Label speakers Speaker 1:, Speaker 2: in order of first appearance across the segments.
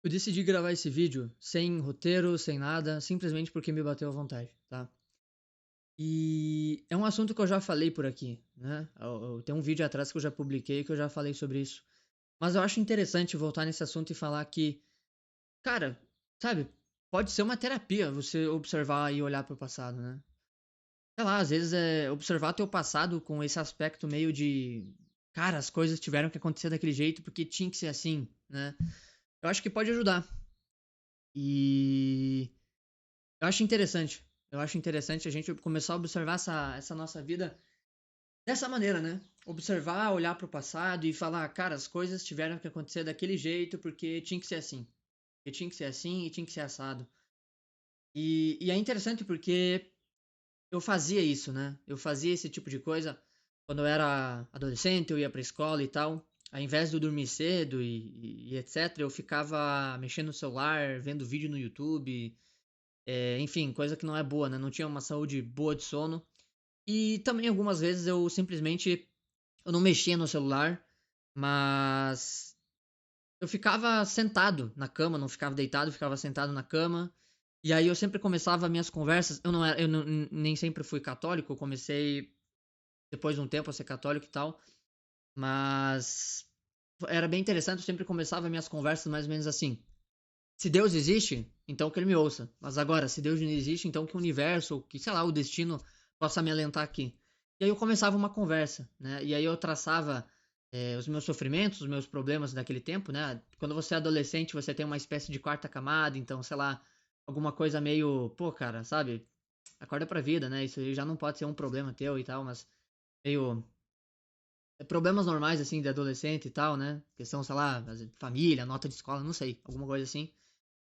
Speaker 1: Eu decidi gravar esse vídeo sem roteiro, sem nada, simplesmente porque me bateu à vontade, tá? E é um assunto que eu já falei por aqui, né? Tem um vídeo atrás que eu já publiquei que eu já falei sobre isso. Mas eu acho interessante voltar nesse assunto e falar que, cara, sabe, pode ser uma terapia você observar e olhar pro passado, né? Sei lá, às vezes é observar teu passado com esse aspecto meio de, cara, as coisas tiveram que acontecer daquele jeito porque tinha que ser assim, né? Eu acho que pode ajudar. E eu acho interessante. Eu acho interessante a gente começar a observar essa nossa vida dessa maneira, né? Observar, olhar para o passado e falar, cara, as coisas tiveram que acontecer daquele jeito porque tinha que ser assim. Porque tinha que ser assim e tinha que ser assado. E é interessante porque eu fazia isso, né? Eu fazia esse tipo de coisa quando eu era adolescente, eu ia pra escola e tal. Ao invés de eu dormir cedo e etc., eu ficava mexendo no celular, vendo vídeo no YouTube. Enfim, coisa que não é boa, né? Não tinha uma saúde boa de sono. E também algumas vezes eu simplesmente eu não mexia no celular, mas eu ficava sentado na cama, não ficava deitado, ficava sentado na cama. E aí eu sempre começava minhas conversas. Nem sempre fui católico, eu comecei depois de um tempo a ser católico e tal, mas era bem interessante, eu sempre começava minhas conversas mais ou menos assim: se Deus existe, então que ele me ouça. Mas agora, se Deus não existe, então que o universo, que sei lá, o destino possa me alentar aqui. E aí eu começava uma conversa, né? E aí eu traçava os meus sofrimentos, os meus problemas daquele tempo, né? Quando você é adolescente, você tem uma espécie de quarta camada, então, sei lá, alguma coisa meio, pô, cara, sabe? Acorda pra vida, né? Isso aí já não pode ser um problema teu e tal, mas meio problemas normais, assim, de adolescente e tal, né? Questão, sei lá, família, nota de escola, não sei, alguma coisa assim.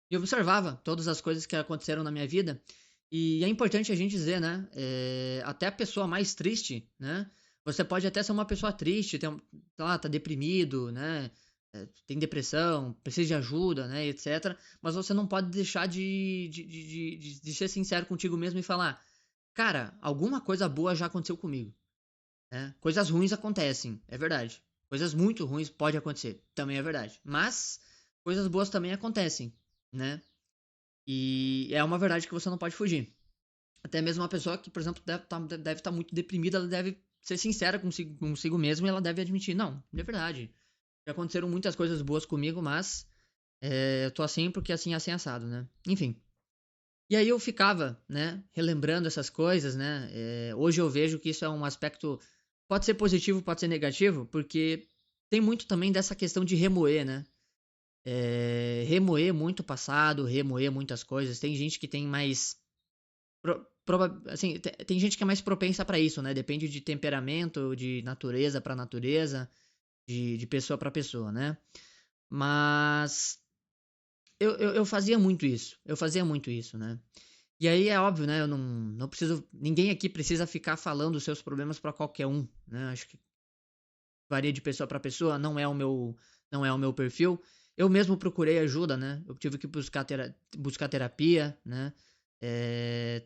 Speaker 1: E eu observava todas as coisas que aconteceram na minha vida. E é importante a gente dizer, né? Até a pessoa mais triste, né? Você pode até ser uma pessoa triste, sei lá, tá deprimido, né? Tem depressão, precisa de ajuda, né? Etc. Mas você não pode deixar de ser sincero contigo mesmo e falar: cara, alguma coisa boa já aconteceu comigo, né? Coisas ruins acontecem, é verdade. Coisas muito ruins pode acontecer, também é verdade. Mas coisas boas também acontecem, né? E é uma verdade que você não pode fugir. Até mesmo uma pessoa que, por exemplo, deve estar muito deprimida, ela deve ser sincera consigo mesma e ela deve admitir: não, é verdade. Já aconteceram muitas coisas boas comigo, mas eu tô assim porque assim, assim, assado, né? Enfim. E aí eu ficava, né, relembrando essas coisas, né? Hoje eu vejo que isso é um aspecto, pode ser positivo, pode ser negativo, porque tem muito também dessa questão de remoer, né? Remoer muito o passado, remoer muitas coisas. Tem gente que tem mais assim, tem gente que é mais propensa pra isso, né? Depende de temperamento, de natureza pra natureza, de pessoa pra pessoa, né? Mas eu fazia muito isso. Eu fazia muito isso, né? E aí é óbvio, né? Eu não preciso. Ninguém aqui precisa ficar falando os seus problemas pra qualquer um, né? Acho que varia de pessoa pra pessoa, não é o meu perfil. Eu mesmo procurei ajuda, né? Eu tive que buscar terapia, né?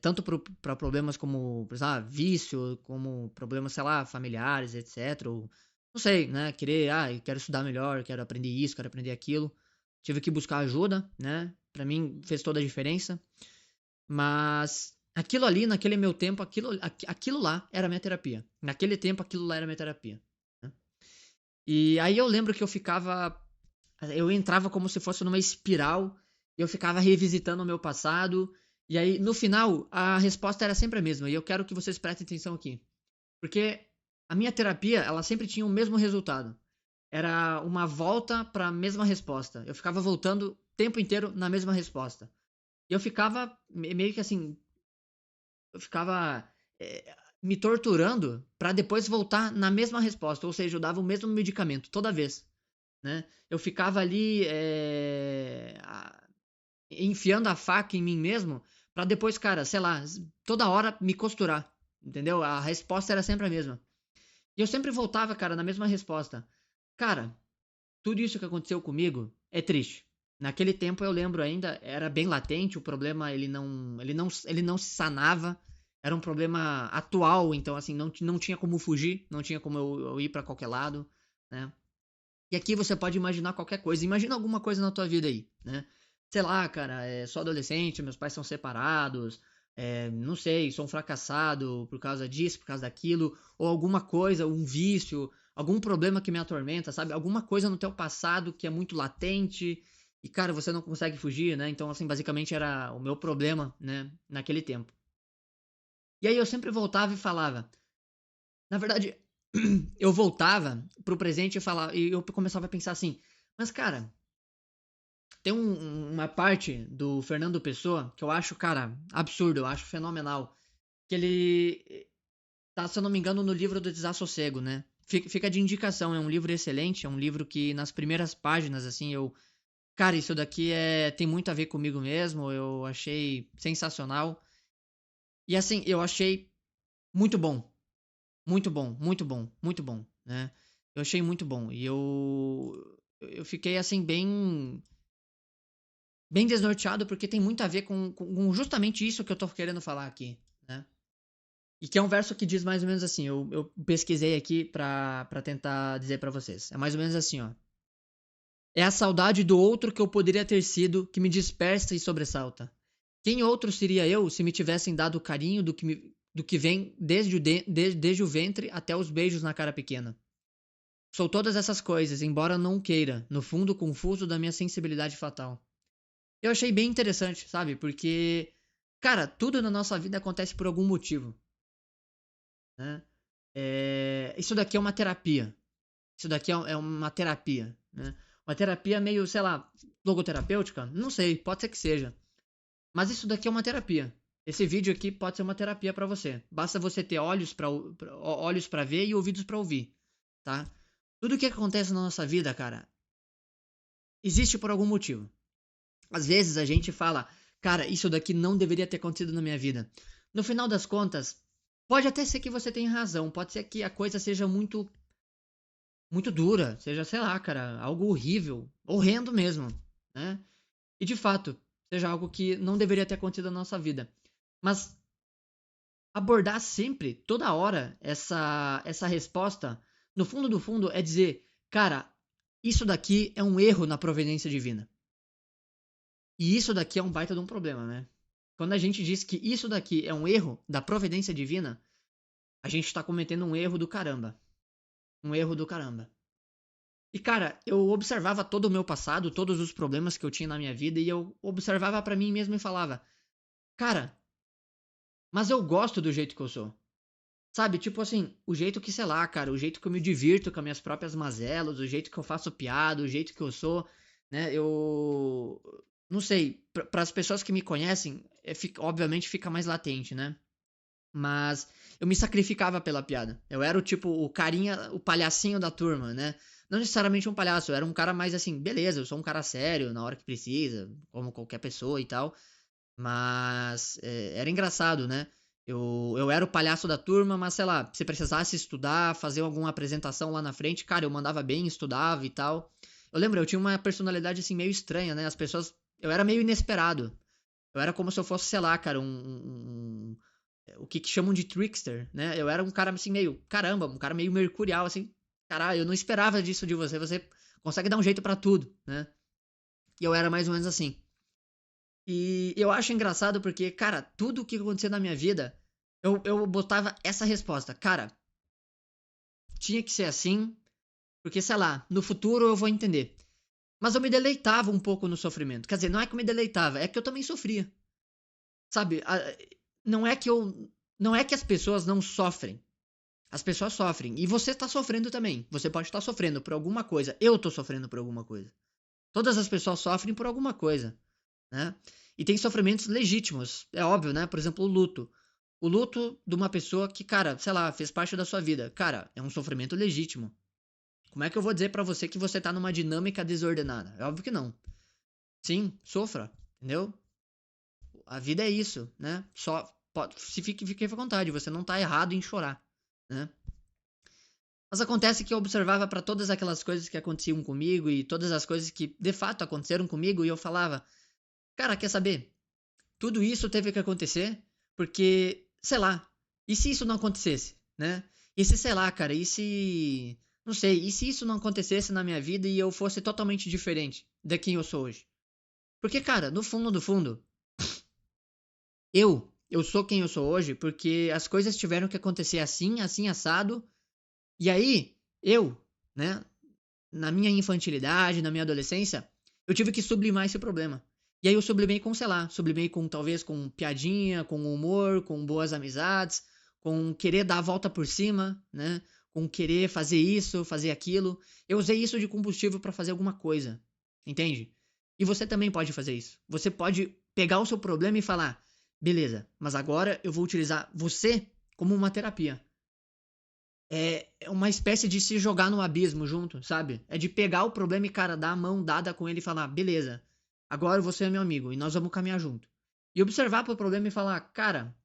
Speaker 1: Tanto para problemas como, sei lá, vício, como problemas, sei lá, familiares, etc. Ou, não sei, né? Eu quero estudar melhor, quero aprender isso, quero aprender aquilo. Tive que buscar ajuda, né? Pra mim fez toda a diferença. Mas aquilo ali, naquele meu tempo, aquilo lá era minha terapia. Naquele tempo, aquilo lá era minha terapia, né? E aí eu lembro que eu entrava como se fosse numa espiral, e eu ficava revisitando o meu passado, e aí no final a resposta era sempre a mesma, e eu quero que vocês prestem atenção aqui. Porque a minha terapia, ela sempre tinha o mesmo resultado. Era uma volta para a mesma resposta. Eu ficava voltando o tempo inteiro na mesma resposta. E eu ficava meio que assim, eu ficava me torturando para depois voltar na mesma resposta, ou seja, eu dava o mesmo medicamento toda vez, né? Eu ficava ali enfiando a faca em mim mesmo para depois, cara, sei lá, toda hora me costurar, entendeu? A resposta era sempre a mesma. E eu sempre voltava, cara, na mesma resposta. Cara, tudo isso que aconteceu comigo é triste. Naquele tempo eu lembro ainda, era bem latente, o problema ele não se sanava, era um problema atual, então assim, não tinha como fugir, não tinha como eu ir para qualquer lado, né? E aqui você pode imaginar qualquer coisa. Imagina alguma coisa na tua vida aí, né? Sei lá, cara, sou adolescente, meus pais são separados, não sei, sou um fracassado por causa disso, por causa daquilo, ou alguma coisa, um vício, algum problema que me atormenta, sabe? Alguma coisa no teu passado que é muito latente e, cara, você não consegue fugir, né? Então, assim, basicamente era o meu problema, né, naquele tempo. E aí eu sempre voltava e falava, na verdade, eu voltava pro presente e falava, e eu começava a pensar assim, mas cara, tem uma parte do Fernando Pessoa que eu acho, cara, absurdo, eu acho fenomenal. Que ele tá, se eu não me engano, no livro do Desassossego, né? Fica de indicação, é um livro excelente, é um livro que nas primeiras páginas, assim, eu. Cara, isso daqui tem muito a ver comigo mesmo, eu achei sensacional. E assim, eu achei muito bom, muito bom, muito bom, muito bom, né? Eu achei muito bom. E eu fiquei assim bem desnorteado porque tem muito a ver com justamente isso que eu tô querendo falar aqui, né? E que é um verso que diz mais ou menos assim, eu pesquisei aqui pra tentar dizer pra vocês. É mais ou menos assim, ó. É a saudade do outro que eu poderia ter sido que me dispersa e sobressalta. Quem outro seria eu se me tivessem dado o carinho do que vem desde o ventre até os beijos na cara pequena? Sou todas essas coisas, embora não queira, no fundo confuso da minha sensibilidade fatal. Eu achei bem interessante, sabe? Porque, cara, tudo na nossa vida acontece por algum motivo, né? Isso daqui é uma terapia. Isso daqui é uma terapia, né? Uma terapia meio, sei lá, logoterapêutica? Não sei, pode ser que seja. Mas isso daqui é uma terapia. Esse vídeo aqui pode ser uma terapia pra você. Basta você ter olhos para ver e ouvidos pra ouvir, tá? Tudo que acontece na nossa vida, cara, existe por algum motivo. Às vezes a gente fala, cara, isso daqui não deveria ter acontecido na minha vida. No final das contas, pode até ser que você tenha razão, pode ser que a coisa seja muito dura, seja, sei lá, cara, algo horrível, horrendo mesmo, né? E de fato, seja algo que não deveria ter acontecido na nossa vida. Mas abordar sempre, toda hora, essa resposta, no fundo do fundo, é dizer, cara, isso daqui é um erro na providência divina. E isso daqui é um baita de um problema, né? Quando a gente diz que isso daqui é um erro da providência divina, a gente está cometendo um erro do caramba. Um erro do caramba. E cara, eu observava todo o meu passado, todos os problemas que eu tinha na minha vida, e eu observava pra mim mesmo e falava: cara, mas eu gosto do jeito que eu sou. Sabe, tipo assim, o jeito que, sei lá, cara, o jeito que eu me divirto com as minhas próprias mazelas, o jeito que eu faço piada, o jeito que eu sou, né? Eu. Não sei, para as pessoas que me conhecem, obviamente fica mais latente, né? Mas eu me sacrificava pela piada. Eu era o tipo, o carinha, o palhacinho da turma, né? Não necessariamente um palhaço, eu era um cara mais assim, beleza, eu sou um cara sério na hora que precisa, como qualquer pessoa e tal. Mas era engraçado, né? Eu era o palhaço da turma, mas sei lá, se precisasse estudar, fazer alguma apresentação lá na frente, cara, eu mandava bem, estudava e tal. Eu lembro, eu tinha uma personalidade assim meio estranha, né? As pessoas. Eu era meio inesperado. Eu era como se eu fosse, sei lá, cara, o que chamam de trickster, né? Eu era um cara assim meio, caramba, um cara meio mercurial, assim. Caralho, eu não esperava disso de você. Você consegue dar um jeito pra tudo, né? E eu era mais ou menos assim. E eu acho engraçado porque, cara, tudo o que acontecia na minha vida, eu botava essa resposta. Cara, tinha que ser assim, porque, sei lá, no futuro eu vou entender. Mas eu me deleitava um pouco no sofrimento. Quer dizer, não é que eu me deleitava, é que eu também sofria. Sabe? Não é que eu. Não é que as pessoas não sofrem. As pessoas sofrem. E você tá sofrendo também. Você pode estar sofrendo por alguma coisa. Eu tô sofrendo por alguma coisa. Todas as pessoas sofrem por alguma coisa, né? E tem sofrimentos legítimos, é óbvio, né? Por exemplo, o luto. O luto de uma pessoa que, cara, sei lá, fez parte da sua vida. Cara, é um sofrimento legítimo. Como é que eu vou dizer pra você que você tá numa dinâmica desordenada? É óbvio que não. Sim, sofra, entendeu? A vida é isso, né? Só se fique à vontade, você não tá errado em chorar, né? Mas acontece que eu observava para todas aquelas coisas que aconteciam comigo e todas as coisas que de fato aconteceram comigo e eu falava, cara, quer saber? Tudo isso teve que acontecer porque, sei lá, e se isso não acontecesse, né? E se, sei lá, cara, e se Não sei, e se isso não acontecesse na minha vida e eu fosse totalmente diferente de quem eu sou hoje? Porque, cara, no fundo do fundo, eu sou quem eu sou hoje porque as coisas tiveram que acontecer assim, assim, assado. E aí, eu, né, na minha infantilidade, na minha adolescência, eu tive que sublimar esse problema. E aí eu sublimei com, sei lá, sublimei com talvez com piadinha, com humor, com boas amizades, com querer dar a volta por cima, né? Com querer fazer isso, fazer aquilo. Eu usei isso de combustível para fazer alguma coisa, entende? E você também pode fazer isso. Você pode pegar o seu problema e falar: beleza, mas agora eu vou utilizar você como uma terapia. É uma espécie de se jogar no abismo junto, sabe? É de pegar o problema e, cara, dar a mão dada com ele e falar: beleza, agora você é meu amigo e nós vamos caminhar junto. E observar pro problema e falar: cara,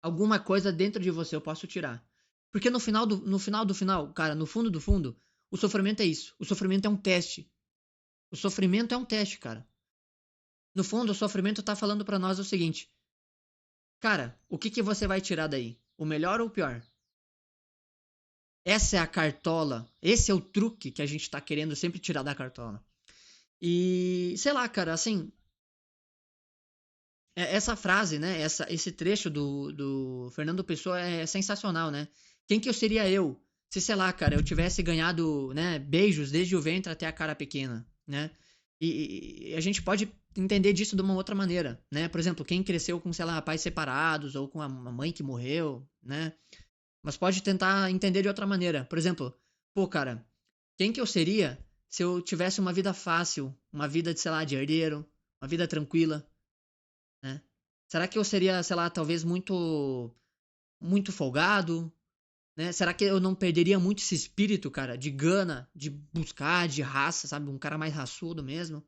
Speaker 1: alguma coisa dentro de você eu posso tirar. Porque no final do final, cara, no fundo do fundo, o sofrimento é isso. O sofrimento é um teste. O sofrimento é um teste, cara. No fundo, o sofrimento tá falando pra nós o seguinte: cara, o que que você vai tirar daí? O melhor ou o pior? Essa é a cartola. Esse é o truque que a gente tá querendo sempre tirar da cartola. E, sei lá, cara, assim, essa frase, né? Esse trecho do Fernando Pessoa é sensacional, né? Quem que eu seria eu? Se, sei lá, cara, eu tivesse ganhado, né, beijos desde o ventre até a cara pequena, né? E a gente pode entender disso de uma outra maneira, né? Por exemplo, quem cresceu com, sei lá, pais separados ou com a mãe que morreu, né? Mas pode tentar entender de outra maneira. Por exemplo, pô, cara, quem que eu seria se eu tivesse uma vida fácil, uma vida de, sei lá, de herdeiro, uma vida tranquila, né? Será que eu seria, sei lá, talvez muito folgado, né? Será que eu não perderia muito esse espírito, cara, de gana, de buscar, de raça, sabe? Um cara mais raçudo mesmo.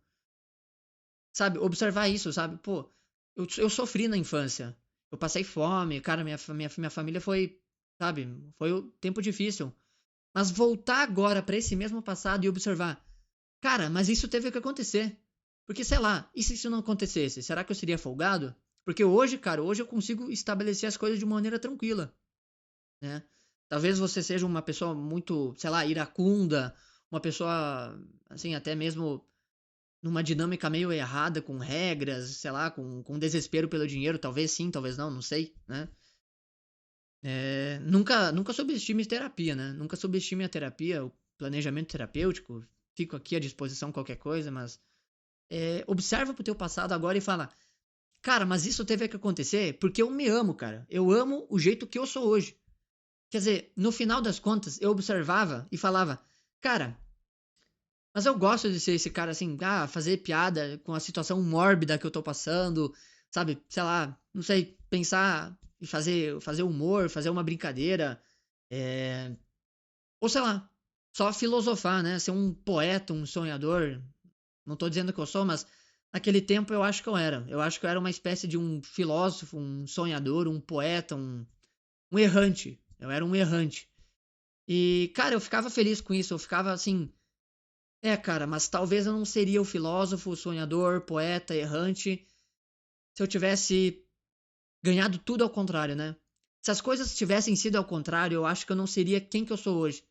Speaker 1: Sabe? Observar isso, sabe? Pô, eu sofri na infância. Eu passei fome, cara, minha família foi, sabe? Foi um tempo difícil. Mas voltar agora pra esse mesmo passado e observar, cara, mas isso teve que acontecer. Porque, sei lá, e se isso não acontecesse? Será que eu seria folgado? Porque hoje, cara, hoje eu consigo estabelecer as coisas de uma maneira tranquila, né? Talvez você seja uma pessoa muito, sei lá, iracunda, uma pessoa, assim, até mesmo numa dinâmica meio errada, com regras, sei lá, com desespero pelo dinheiro, talvez sim, talvez não, não sei, né? Nunca subestime terapia, né? Nunca subestime a terapia, o planejamento terapêutico. Fico aqui à disposição qualquer coisa, mas observa pro teu passado agora e fala, cara, mas isso teve que acontecer porque eu me amo, cara. Eu amo o jeito que eu sou hoje. Quer dizer, no final das contas, eu observava e falava, cara, mas eu gosto de ser esse cara assim, fazer piada com a situação mórbida que eu tô passando, sabe? Sei lá, não sei, pensar e fazer humor, fazer uma brincadeira, é... ou sei lá, só filosofar, né? Ser um poeta, um sonhador. Não tô dizendo que eu sou, mas naquele tempo eu acho que eu era. Eu acho que eu era uma espécie de um filósofo, um sonhador, um poeta, um errante. Eu era um errante. E, cara, eu ficava feliz com isso. Eu ficava assim, cara, mas talvez eu não seria o filósofo, o sonhador, poeta, errante, se eu tivesse ganhado tudo ao contrário, né? Se as coisas tivessem sido ao contrário, eu acho que eu não seria quem que eu sou hoje.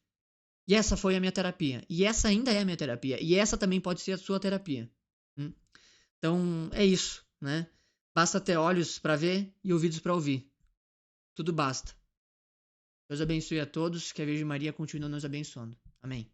Speaker 1: E essa foi a minha terapia. E essa ainda é a minha terapia. E essa também pode ser a sua terapia. Hum? Então, é isso, né? Basta ter olhos para ver e ouvidos para ouvir. Tudo basta. Deus abençoe a todos, que a Virgem Maria continue nos abençoando. Amém.